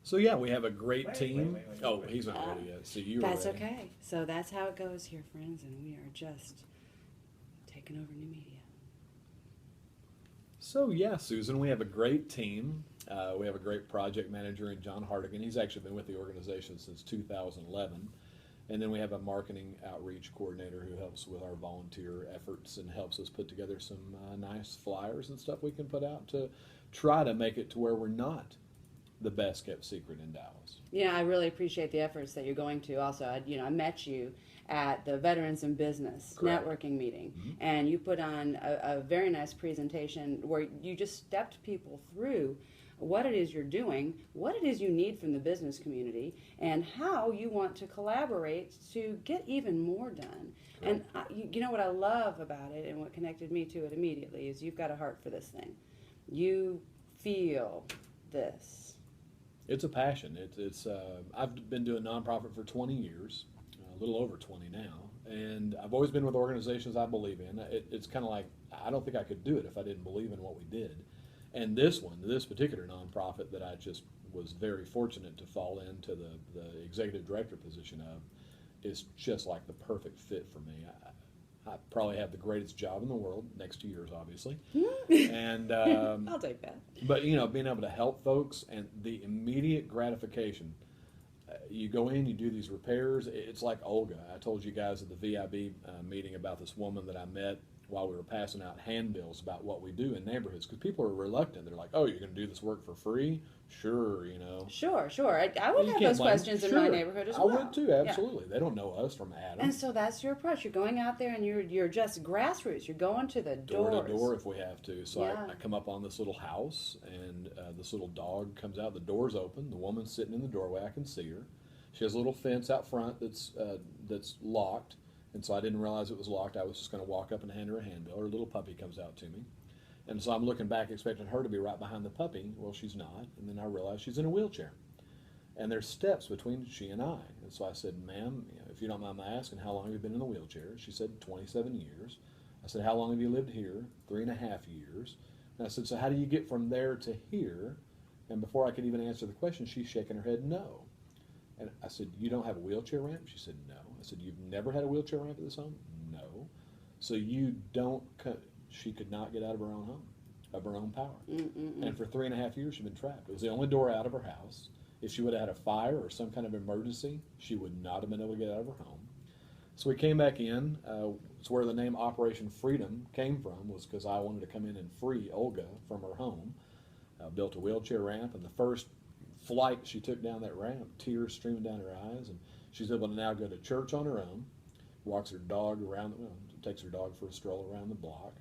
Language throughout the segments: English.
So yeah, we have a great team. Oh, wait. he's not ready yet. So you were That's ready. okay. So that's how it goes here, friends, and we are just taking over new media. So yeah, Susan, we have a great team. We have a great project manager in John Hardigan. He's actually been with the organization since 2011. And then we have a marketing outreach coordinator who helps with our volunteer efforts and helps us put together some nice flyers and stuff we can put out to try to make it to where we're not the best kept secret in Dallas. Yeah, I really appreciate the efforts that you're going to. Also, I met you at the Veterans in Business Correct. networking meeting, Mhm. and you put on a very nice presentation where you just stepped people through what it is you're doing, what it is you need from the business community, and how you want to collaborate to get even more done. And you know what I love about it, and what connected me to it immediately, is you've got a heart for this thing. You feel this. It's a passion. It's I've been doing nonprofit for 20 years, a little over 20 now, and I've always been with organizations I believe in. It's kind of like I don't think I could do it if I didn't believe in what we did. And this particular nonprofit that I just was very fortunate to fall into the executive director position of, is just like the perfect fit for me. I probably have the greatest job in the world, next to yours, obviously. And I'll take that. but being able to help folks and the immediate gratification. You go in, you do these repairs. It's like Olga. I told you guys at the VIB meeting about this woman that I met while we were passing out handbills about what we do in neighborhoods, because people are reluctant. They're like, "Oh, you're going to do this work for free?" Sure, Sure. I would You have can't those blame 'em. questions in Sure. my neighborhood as I well. would too, Yeah. absolutely. They don't know us from Adam. And so that's your approach. You're going out there and you're just grassroots. You're going to the Door doors. to door if we have to. So Yeah. I come up on this little house, and this little dog comes out. The door's open. The woman's sitting in the doorway. I can see her. She has a little fence out front that's locked, and so I didn't realize it was locked. I was just going to walk up and hand her a handbill. Her little puppy comes out to me, and so I'm looking back, expecting her to be right behind the puppy. Well, she's not, and then I realize she's in a wheelchair, and there's steps between she and I. And so I said, "Ma'am, if you don't mind my asking, how long have you been in the wheelchair?" She said, 27 years. I said, "How long have you lived here?" 3.5 years. And I said, "So how do you get from there to here?" And before I could even answer the question, she's shaking her head no. And I said, "You don't have a wheelchair ramp?" She said, "No." I said, "You've never had a wheelchair ramp at this home?" "No." "So you don't," she could not get out of her own home, of her own power. And for 3.5 years, she'd been trapped. It was the only door out of her house. If she would have had a fire or some kind of emergency, she would not have been able to get out of her home. So we came back in. It's where the name Operation Freedom came from, was because I wanted to come in and free Olga from her home. Built a wheelchair ramp, and the first flight she took down that ramp, tears streaming down her eyes, and she's able to now go to church on her own, walks her dog around, takes her dog for a stroll around the block,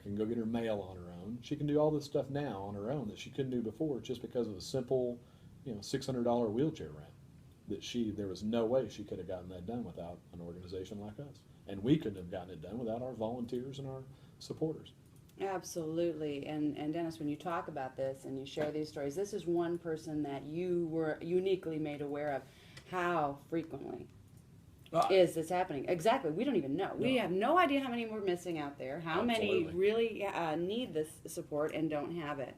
can go get her mail on her own. She can do all this stuff now on her own that she couldn't do before, just because of a simple, $600 wheelchair ramp. There was no way she could have gotten that done without an organization like us, and we couldn't have gotten it done without our volunteers and our supporters. Absolutely. And Dennis, when you talk about this and you share these stories, this is one person that you were uniquely made aware of. How frequently is this happening? Exactly. We don't even know. We have no idea how many we're missing out there, how many really need this support and don't have it.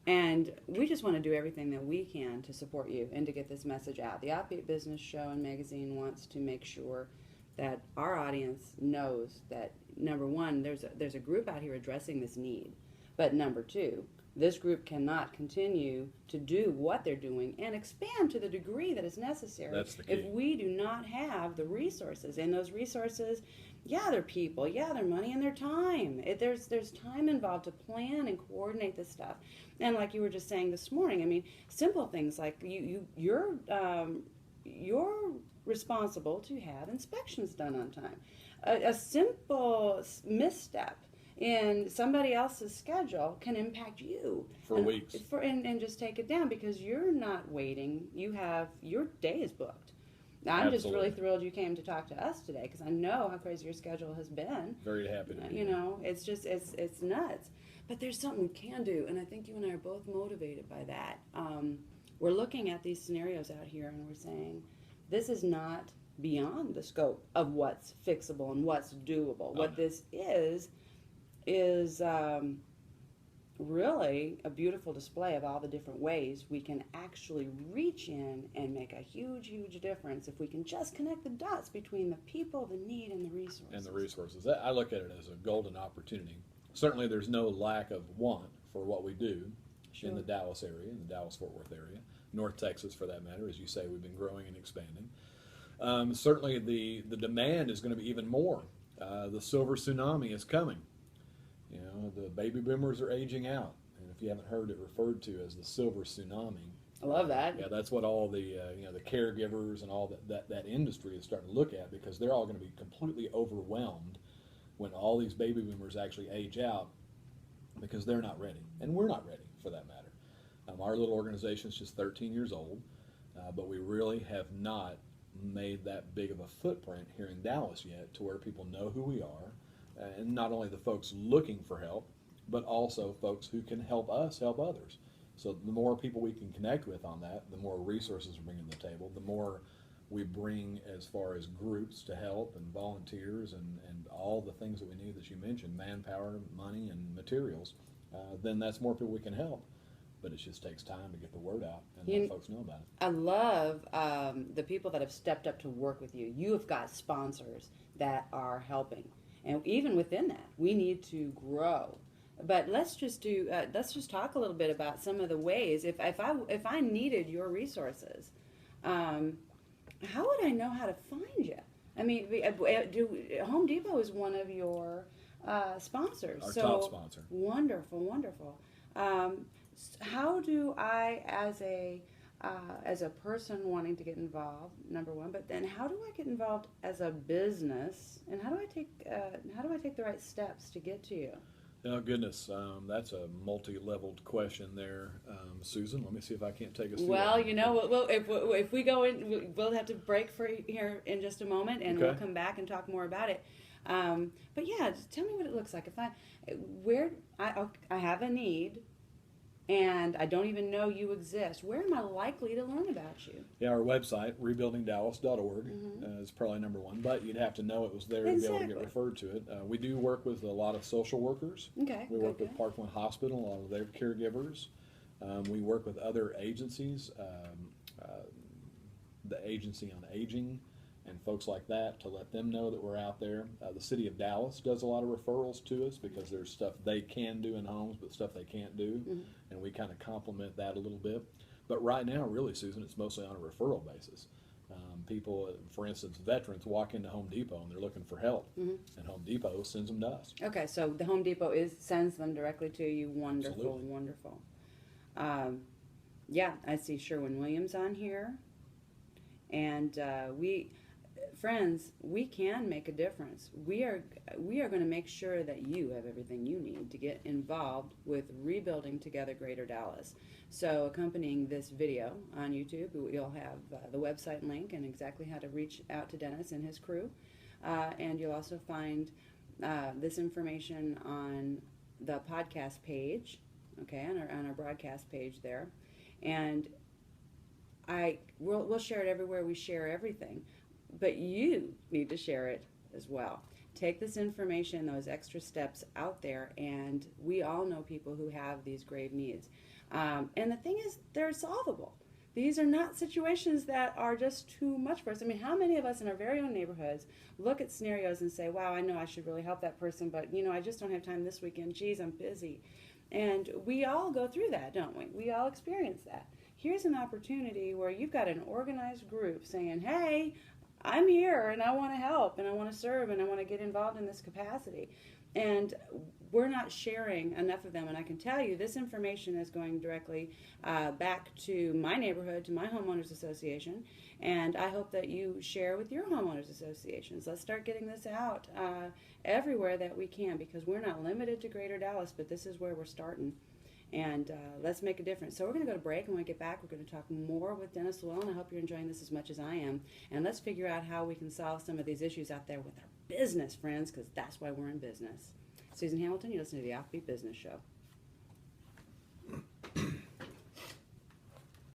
And we just want to do everything that we can to support you and to get this message out. The Offbeat Business Show and Magazine wants to make sure that our audience knows that, number one, there's a group out here addressing this need. But number two, this group cannot continue to do what they're doing and expand to the degree that is necessary. That's the key. If we do not have the resources, and those resources, they're people, they're money, and their time. There's time involved to plan and coordinate this stuff. And like you were just saying this morning, I mean, simple things like you're responsible to have inspections done on time. A simple misstep in somebody else's schedule can impact you For weeks. And just take it down because you're not waiting. Your day is booked. Now, I'm just really thrilled you came to talk to us today because I know how crazy your schedule has been. Very happy to be here. It's just it's nuts. But there's something we can do, and I think you and I are both motivated by that. We're looking at these scenarios out here, and we're saying this is not beyond the scope of what's fixable and what's doable. What this is really a beautiful display of all the different ways we can actually reach in and make a huge, huge difference if we can just connect the dots between the people, the need, and the resources. And the resources. I look at it as a golden opportunity. Certainly, there's no lack of want for what we do in the Dallas area, in the Dallas-Fort Worth area, North Texas for that matter. As you say, we've been growing and expanding. Certainly, the demand is going to be even more. The silver tsunami is coming. You know, the baby boomers are aging out, and if you haven't heard it referred to as the silver tsunami, I love that. yeah, that's what all the the caregivers and all that industry is starting to look at, because they're all going to be completely overwhelmed when all these baby boomers actually age out, because they're not ready, and we're not ready for that matter. Our little organization is just 13 years old, but we really have not made that big of a footprint here in Dallas yet to where people know who we are, and not only the folks looking for help, but also folks who can help us help others. So the more people we can connect with on that, the more resources we bring to the table, the more we bring as far as groups to help and volunteers and all the things that we need that you mentioned, manpower, money, and materials, then that's more people we can help. But it just takes time to get the word out and let folks know about it. I love the people that have stepped up to work with you. You have got sponsors that are helping. And even within that, we need to grow. But let's just talk a little bit about some of the ways. If I needed your resources, how would I know how to find you? I mean, Home Depot is one of your sponsors. Our top sponsor. Wonderful, wonderful. How do I, as a person wanting to get involved, number one, but then how do I get involved as a business, and how do I take the right steps to get to you? Oh goodness, that's a multi-leveled question there, Susan. Let me see if I can't take us through Well, that. you know, if we go in, we'll have to break for here in just a moment, and Okay. we'll come back and talk more about it. But yeah, just tell me what it looks like. If I have a need, and I don't even know you exist, where am I likely to learn about you? Yeah, our website, rebuildingdallas.org, is probably number one, but you'd have to know it was there to be able to get referred to it. We do work with a lot of social workers. Okay, We work with good. Parkland Hospital, a lot of their caregivers. We work with other agencies, the Agency on Aging, and folks like that, to let them know that we're out there. The city of Dallas does a lot of referrals to us because there's stuff they can do in homes, but stuff they can't do, and we kind of complement that a little bit. But right now, really, Susan, it's mostly on a referral basis. People, for instance, veterans walk into Home Depot and they're looking for help, and Home Depot sends them to us. Okay, so the Home Depot sends them directly to you. Wonderful, Absolutely. wonderful. Yeah, I see Sherwin-Williams on here, and friends, we can make a difference. We are going to make sure that you have everything you need to get involved with rebuilding together Greater Dallas. So accompanying this video on YouTube, you'll have the website link and exactly how to reach out to Dennis and his crew. And you'll also find this information on the podcast page, okay, on our broadcast page there. And we'll share it everywhere we share everything. But you need to share it as well. Take this information, those extra steps out there, and we all know people who have these grave needs. And the thing is, they're solvable. These are not situations that are just too much for us. I mean, how many of us in our very own neighborhoods look at scenarios and say, wow, I know I should really help that person, but, I just don't have time this weekend. Geez, I'm busy. And we all go through that, don't we? We all experience that. Here's an opportunity where you've got an organized group saying, hey, I'm here and I want to help and I want to serve and I want to get involved in this capacity. And we're not sharing enough of them. And I can tell you this information is going directly back to my neighborhood, to my homeowners association. And I hope that you share with your homeowners associations. Let's start getting this out everywhere that we can, because we're not limited to Greater Dallas, but this is where we're starting. And let's make a difference. So we're going to go to break, and when we get back, we're going to talk more with Dennis Luellen. I hope you're enjoying this as much as I am. And let's figure out how we can solve some of these issues out there with our business friends, because that's why we're in business. Susan Hamilton, you listen to the Offbeat Business Show.